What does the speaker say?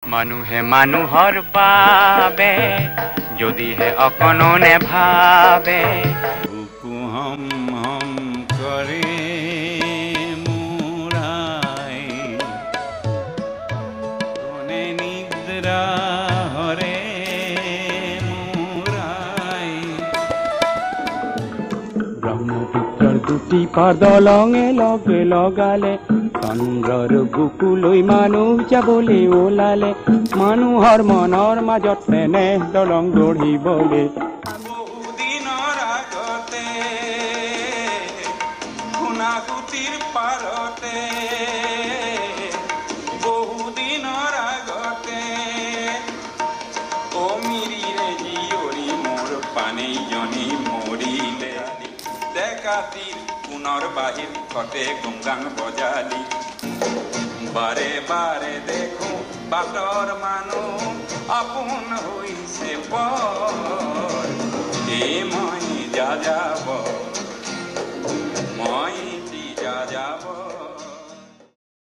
মানুহে মানুহৰ বাবে যদিহে অকণো নেভাবে বুকু হম হম কৰে মুৰাই কোনে নিদ্ৰা হৰে মুৰাই ব্ৰহ্মপুত্ৰৰ দুটি পাৰ দলঙে লগে লগালে চন্দ্ৰৰ বুকুলৈ মানুহ যাবলৈ ওলালে মানুহৰ মনৰ মাজত তেনে দলং গঢ়িবলৈ বহুদিনৰ আগতে সোণাকুটিৰ পাৰতে বহুদিনৰ আগতে অমিৰিৰে জীয়ৰী মোৰ পানেইজনী মৰিলে ডেকাটিৰ পুনৰ বাহিৰ কতে গুংগান বজালি বাৰে বাৰে দেখো বাটৰ মানুহ আপোন হৈছে পৰ এই মই যাযাবৰ